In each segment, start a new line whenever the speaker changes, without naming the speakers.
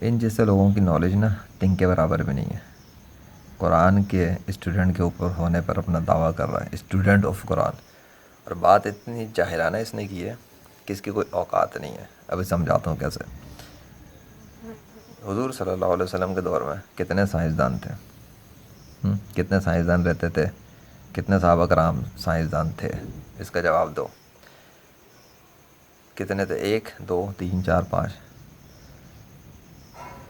ان جیسے لوگوں کی نالج نا ٹنگ کے برابر بھی نہیں ہے. قرآن کے اسٹوڈنٹ کے اوپر ہونے پر اپنا دعویٰ کر رہا ہے، اسٹوڈنٹ آف قرآن، اور بات اتنی جاہلانہ اس نے کی ہے کہ اس کی کوئی اوقات نہیں ہے. ابھی سمجھاتا ہوں کیسے. حضور صلی اللہ علیہ وسلم کے دور میں کتنے سائنسدان تھے؟ کتنے سائنسدان رہتے تھے؟ کتنے صحابہ کرام سائنسدان تھے؟ اس کا جواب دو. کتنے تھے؟ 1 2 3 4 5.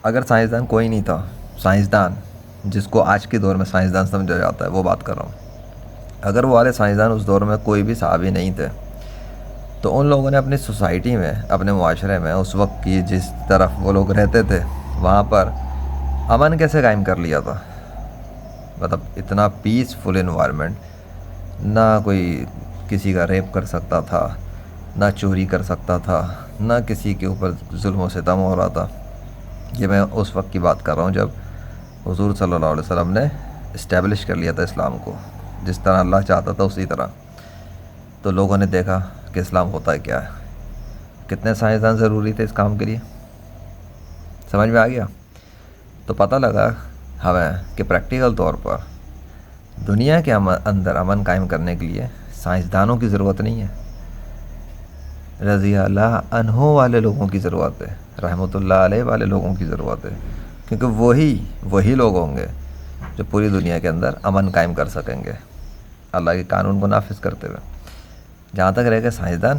اگر سائنسدان کوئی نہیں تھا، سائنسدان جس کو آج کے دور میں سائنسدان سمجھا جاتا ہے وہ بات کر رہا ہوں، اگر وہ والے سائنسدان اس دور میں کوئی بھی صحابی نہیں تھے تو ان لوگوں نے اپنی سوسائٹی میں، اپنے معاشرے میں، اس وقت کی جس طرف وہ لوگ رہتے تھے وہاں پر امن کیسے قائم کر لیا تھا؟ مطلب اتنا پیسفل انوائرمنٹ، نہ کوئی کسی کا ریپ کر سکتا تھا، نہ چوری کر سکتا تھا، نہ کسی کے اوپر ظلم و ستم ہو رہا تھا. یہ میں اس وقت کی بات کر رہا ہوں جب حضور صلی اللہ علیہ وسلم نے اسٹیبلش کر لیا تھا اسلام کو، جس طرح اللہ چاہتا تھا اسی طرح. تو لوگوں نے دیکھا کہ اسلام ہوتا ہے کیا ہے. کتنے سائنسدان ضروری تھے اس کام کے لیے؟ سمجھ میں آ گیا؟ تو پتہ لگا ہمیں کہ پریکٹیکل طور پر دنیا کے اندر امن قائم کرنے کے لیے سائنسدانوں کی ضرورت نہیں ہے، رضی اللہ عنہ والے لوگوں کی ضرورت ہے، رحمۃ اللہ علیہ والے لوگوں کی ضرورت ہے. کیونکہ وہی لوگ ہوں گے جو پوری دنیا کے اندر امن قائم کر سکیں گے اللہ کے قانون کو نافذ کرتے ہوئے. جہاں تک رہ گئے سائنسدان،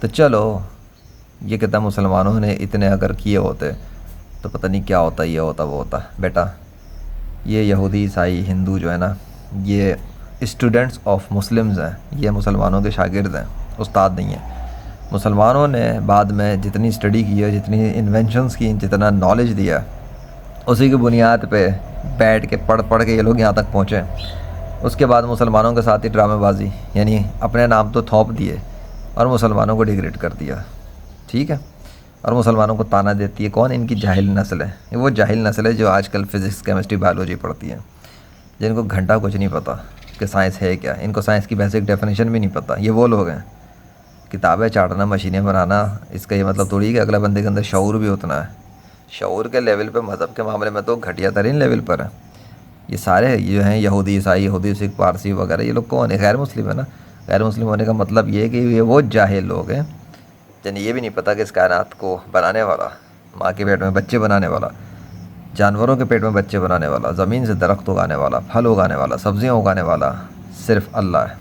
تو چلو یہ کہتا مسلمانوں نے اتنے اگر کیے ہوتے تو پتہ نہیں کیا ہوتا، یہ ہوتا وہ ہوتا. بیٹا یہ یہودی عیسائی ہندو جو ہے نا، یہ اسٹوڈنٹس آف مسلمز ہیں، یہ مسلمانوں کے شاگرد ہیں، استاد نہیں ہیں. مسلمانوں نے بعد میں جتنی اسٹڈی کی ہے، جتنی انوینشنز کی، جتنا نالج دیا، اسی کی بنیاد پہ بیٹھ کے پڑھ کے یہ لوگ یہاں تک پہنچے. اس کے بعد مسلمانوں کے ساتھ ہی ڈرامے بازی، یعنی اپنے نام تو تھوپ دیے اور مسلمانوں کو ڈیگریڈ کر دیا. ٹھیک ہے؟ اور مسلمانوں کو تانا دیتی ہے کون؟ ان کی جاہل نسل ہے. یہ وہ جاہل نسل ہے جو آج کل فزکس، کیمسٹری، بایولوجی پڑھتی ہے، جن کو گھنٹہ کچھ نہیں پتہ کہ سائنس ہے کیا. ان کو سائنس کی بیسک ڈیفینیشن بھی نہیں پتہ. یہ وہ لوگ ہیں کتابیں چاٹنا، مشینیں بنانا. اس کا یہ مطلب تھوڑی کہ اگلا بندے کے اندر شعور بھی اتنا ہے. شعور کے لیول پہ مذہب کے معاملے میں تو گھٹیا ترین لیول پر ہے. یہ سارے جو ہیں یہودی عیسائی، یہودی سکھ پارسی وغیرہ، یہ لوگ کون ہے؟ غیر مسلم ہے نا. غیر مسلم ہونے کا مطلب یہ ہے کہ یہ وہ جاہل لوگ ہیں جنہیں یہ بھی نہیں پتہ کہ اس کائنات کو بنانے والا، ماں کے پیٹ میں بچے بنانے والا، جانوروں کے پیٹ میں بچے بنانے والا، زمین سے درخت اگانے والا، پھل اگانے والا، سبزیاں اگانے والا صرف اللہ ہے.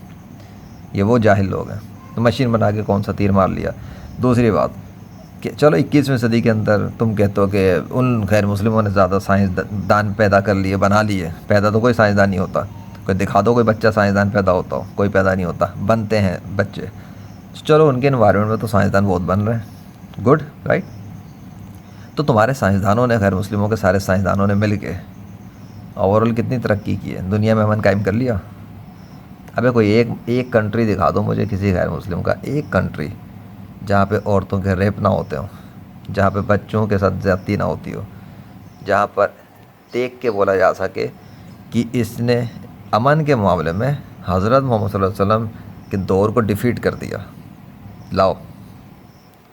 یہ وہ جاہل لوگ ہیں. تو مشین بنا کے کون سا تیر مار لیا. دوسری بات کہ چلو 21ویں صدی کے اندر تم کہتے ہو کہ ان غیر مسلموں نے زیادہ سائنسدان پیدا کر لیے، بنا لیے. پیدا تو کوئی سائنسدان نہیں ہوتا. کوئی دکھا دو کوئی بچہ سائنسدان پیدا ہوتا ہو، کوئی پیدا نہیں ہوتا، بنتے ہیں بچے. چلو ان کے انوائرمنٹ میں تو سائنسدان بہت بن رہے ہیں، گڈ رائٹ. تو تمہارے سائنسدانوں نے، غیر مسلموں کے سارے سائنسدانوں نے مل کے اوورال کتنی ترقی کی ہے؟ دنیا میں امن قائم کر لیا. ابے کوئی ایک کنٹری دکھا دو مجھے کسی غیر مسلم کا، ایک کنٹری جہاں پہ عورتوں کے ریپ نہ ہوتے ہوں، جہاں پہ بچوں کے ساتھ زیادتی نہ ہوتی ہو، جہاں پر دیکھ کے بولا جا سکے کہ اس نے امن کے معاملے میں حضرت محمد صلی اللہ علیہ وسلم کے دور کو ڈیفیٹ کر دیا. لاؤ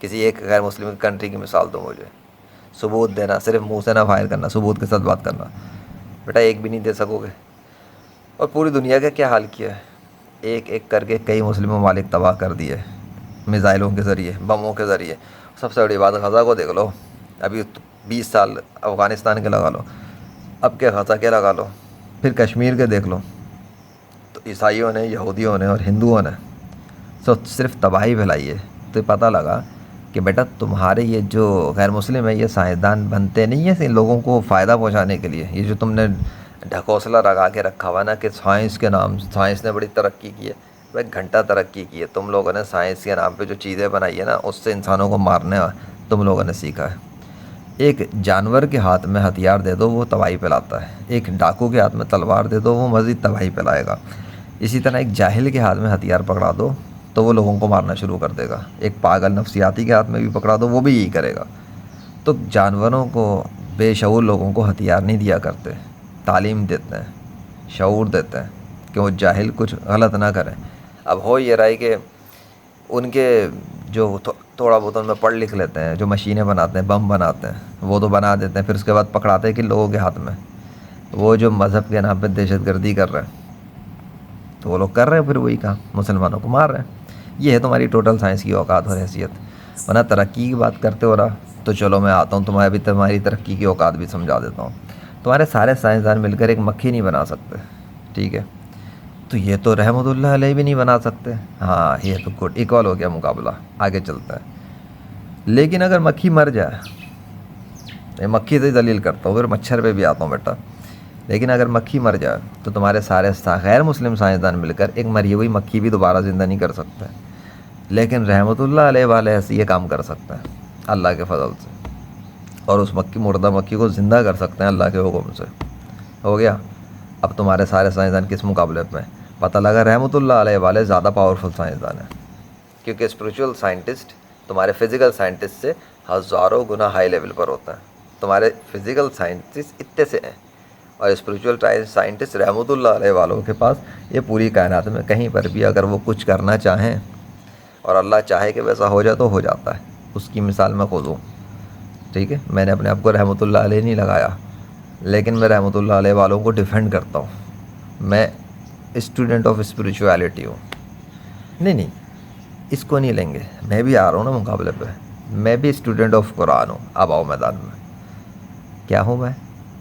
کسی ایک غیر مسلم کنٹری کی مثال دو مجھے. ثبوت دینا، صرف منہ سے نہ فائر کرنا، ثبوت کے ساتھ بات کرنا. بیٹا ایک بھی نہیں دے سکو گے. اور پوری دنیا کا کیا حال کیا ہے؟ ایک ایک کر کے کئی مسلم ممالک تباہ کر دیے میزائلوں کے ذریعے، بموں کے ذریعے. سب سے بڑی بات غزہ کو دیکھ لو. ابھی 20 سال افغانستان کے لگا لو، اب کے غزہ کے لگا لو، پھر کشمیر کے دیکھ لو. تو عیسائیوں نے، یہودیوں نے اور ہندوؤں نے صرف تباہی پھیلائی ہے. تو پتہ لگا کہ بیٹا تمہارے یہ جو غیر مسلم ہے یہ سائنسدان بنتے نہیں ہیں ان لوگوں کو فائدہ پہنچانے کے لیے. یہ جو تم نے ڈھکوسلا لگا کے رکھا ہوا نا کہ سائنس کے نام، سائنس نے بڑی ترقی کی ہے. بھائی گھنٹہ ترقی کی ہے. تم لوگوں نے سائنس کے نام پہ جو چیزیں بنائی ہے نا، اس سے انسانوں کو مارنا تم لوگوں نے سیکھا ہے. ایک جانور کے ہاتھ میں ہتھیار دے دو وہ تباہی پھیلاتا ہے، ایک ڈاکو کے ہاتھ میں تلوار دے دو وہ مزید تباہی پھیلائے گا. اسی طرح ایک جاہل کے ہاتھ میں ہتھیار پکڑا دو تو وہ لوگوں کو مارنا شروع کر دے گا. ایک پاگل نفسیاتی کے ہاتھ میں بھی پکڑا دو وہ بھی یہی کرے گا. تو جانوروں کو، بے شعور لوگوں کو ہتھیار نہیں دیا کرتے، تعلیم دیتے ہیں، شعور دیتے ہیں کہ وہ جاہل کچھ غلط نہ کریں. اب ہو یہ رہا ہے کہ ان کے جو تھوڑا بہت ان میں پڑھ لکھ لیتے ہیں، جو مشینیں بناتے ہیں، بم بناتے ہیں، وہ تو بنا دیتے ہیں، پھر اس کے بعد پکڑاتے ہیں کہ لوگوں کے ہاتھ میں وہ جو مذہب کے نام پہ دہشت گردی کر رہے ہیں، تو وہ لوگ کر رہے ہیں پھر وہی کام، مسلمانوں کو مار رہے ہیں۔ یہ ہے تمہاری ٹوٹل سائنس کی اوقات اور حیثیت۔ ورنہ ترقی کی بات کرتے ہو رہا تو چلو میں آتا ہوں، تمہیں ابھی تمہاری ترقی کی اوقات بھی سمجھا دیتا ہوں۔ تمہارے سارے سائنسدان مل کر ایک مکھی نہیں بنا سکتے، ٹھیک ہے؟ تو یہ تو رحمۃ اللہ علیہ بھی نہیں بنا سکتے، ہاں یہ تو گڈ ایکول ہو گیا مقابلہ، آگے چلتا ہے۔ لیکن اگر مکھی مر جائے، یہ مکھی سے دلیل کرتا ہوں، پھر مچھر پہ بھی آتا ہوں بیٹا، لیکن اگر مکھی مر جائے تو تمہارے سارے غیر مسلم سائنسدان مل کر ایک مری ہوئی مکھی بھی دوبارہ زندہ نہیں کر سکتے، لیکن رحمۃ اللہ علیہ والے ایسے یہ کام کر سکتے ہیں اللہ کے فضل سے، اور اس مردہ مکھی کو زندہ کر سکتے ہیں اللہ کے حکم سے۔ ہو گیا؟ اب تمہارے سارے سائنسدان کس مقابلے میں؟ پتہ لگا رحمۃ اللہ علیہ والے زیادہ پاورفل سائنسدان ہیں، کیونکہ اسپریچول سائنٹسٹ تمہارے فزیکل سائنٹسٹ سے ہزاروں گنا ہائی لیول پر ہوتا ہے۔ تمہارے فزیکل سائنٹسٹ اتنے سے ہیں، اور اسپریچول سائنٹسٹ رحمۃ اللہ علیہ والوں کے پاس یہ پوری کائنات میں کہیں پر بھی اگر وہ کچھ کرنا چاہیں اور اللہ چاہے کہ ویسا ہو جائے تو ہو جاتا ہے۔ اس کی مثال میں خود ہوں، ٹھیک ہے؟ میں نے اپنے آپ کو رحمۃ اللہ علیہ نہیں لگایا، لیکن میں رحمۃ اللہ علیہ والوں کو ڈیفینڈ کرتا ہوں۔ میں اسٹوڈنٹ آف اسپریچویلٹی ہوں۔ نہیں اس کو نہیں لیں گے، میں بھی آ رہا ہوں نا مقابلے پہ، میں بھی اسٹوڈنٹ آف قرآن ہوں۔ اب آؤ میدان میں، کیا ہوں میں؟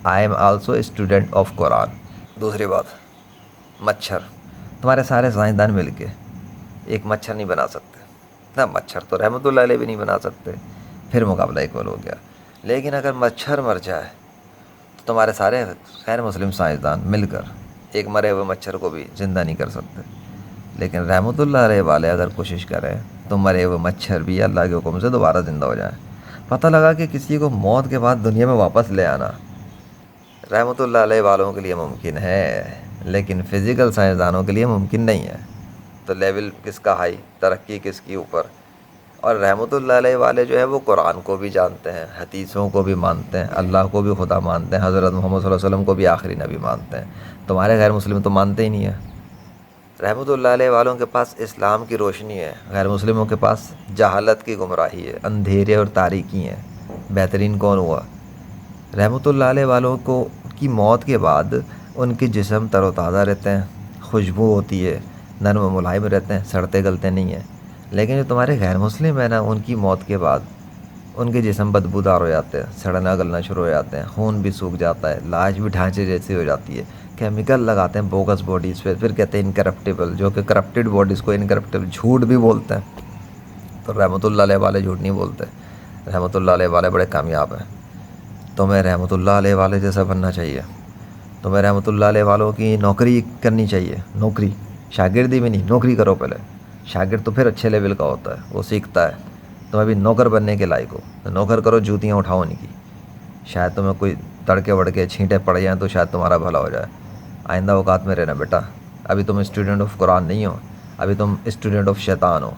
I am also student of Quran. دوسری بات، مچھر، تمہارے سارے سائنسدان مل کے ایک مچھر نہیں بنا سکتے نا، مچھر تو رحمۃ اللہ علیہ بھی نہیں بنا سکتے، پھر مقابلہ ایکول ہو گیا۔ لیکن اگر مچھر مر جائے تو تمہارے سارے غیر مسلم سائنسدان مل کر ایک مرے ہوئے مچھر کو بھی زندہ نہیں کر سکتے، لیکن رحمۃ اللہ علیہ والے اگر کوشش کریں تو مرے ہوئے مچھر بھی اللہ کے حکم سے دوبارہ زندہ ہو جائیں۔ پتہ لگا کہ کسی کو موت کے بعد دنیا میں واپس لے آنا رحمۃ اللہ علیہ والوں کے لیے ممکن ہے، لیکن فزیکل سائنسدانوں کے لیے ممکن نہیں ہے۔ تو لیول کس کا ہائی، ترقی کس کی اوپر؟ اور رحمۃ اللہ علیہ والے جو ہے وہ قرآن کو بھی جانتے ہیں، حدیثوں کو بھی مانتے ہیں، اللہ کو بھی خدا مانتے ہیں، حضرت محمد صلی اللہ علیہ وسلم کو بھی آخری نبی مانتے ہیں۔ تمہارے غیر مسلم تو مانتے ہی نہیں ہیں۔ رحمۃ اللہ علیہ والوں کے پاس اسلام کی روشنی ہے، غیر مسلموں کے پاس جہالت کی گمراہی ہے، اندھیرے اور تاریکی ہیں۔ بہترین کون ہوا؟ رحمۃ اللہ علیہ والوں کو کی موت کے بعد ان کے جسم تر و تازہ رہتے ہیں، خوشبو ہوتی ہے، نرم و ملائم رہتے ہیں، سڑتے گلتے نہیں ہیں۔ لیکن جو تمہارے غیر مسلم ہیں نا، ان کی موت کے بعد ان کے جسم بدبودار ہو جاتے ہیں، سڑنا گلنا شروع ہو جاتے ہیں، خون بھی سوکھ جاتا ہے، لاش بھی ڈھانچے جیسی ہو جاتی ہے، کیمیکل لگاتے ہیں بوگس باڈیز پہ، پھر کہتے ہیں انکرپٹیبل، جو کہ کرپٹیڈ باڈیز کو انکرپٹیبل، جھوٹ بھی بولتے ہیں۔ تو رحمۃ اللہ علیہ والے جھوٹ نہیں بولتے، رحمۃ اللہ علیہ والے بڑے کامیاب ہیں۔ تمہیں رحمۃ اللہ علیہ والے جیسا بننا چاہیے، تمہیں رحمۃ اللہ علیہ والوں کی نوکری کرنی چاہیے، نوکری، شاگردی بھی نہیں، نوکری کرو پہلے۔ شاگرد تو پھر اچھے لیول کا ہوتا ہے، وہ سیکھتا ہے، تم ابھی نوکر بننے کے لائق ہو، تو نوکر کرو، جوتیاں اٹھاؤ ان کی، شاید تمہیں کوئی تڑکے وڑکے چھینٹے پڑ جائیں تو شاید تمہارا بھلا ہو جائے۔ آئندہ اوقات میں رہنا بیٹا، ابھی تم اسٹوڈنٹ آف قرآن نہیں ہو، ابھی تم اسٹوڈنٹ آف شیطان ہو۔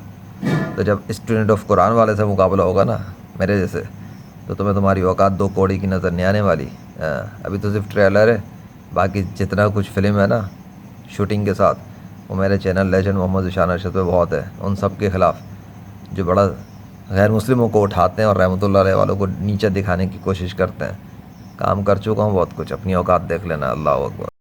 تو جب اسٹوڈنٹ آف قرآن والے سے مقابلہ ہوگا نا میرے جیسے، تو تمہیں تمہاری اوقات دو کوڑی کی نظر نہیں آنے والی۔ ابھی تو صرف ٹریلر ہے، باقی جتنا کچھ فلم ہے نا شوٹنگ کے ساتھ، وہ میرے چینل لیجنڈ محمد ذیشان ارشد پہ بہت ہے، ان سب کے خلاف جو بڑا غیر مسلموں کو اٹھاتے ہیں اور رحمۃ اللہ علیہ والوں کو نیچے دکھانے کی کوشش کرتے ہیں۔ کام کر چکا ہوں بہت کچھ، اپنی اوقات دیکھ لینا۔ اللہ اکبر۔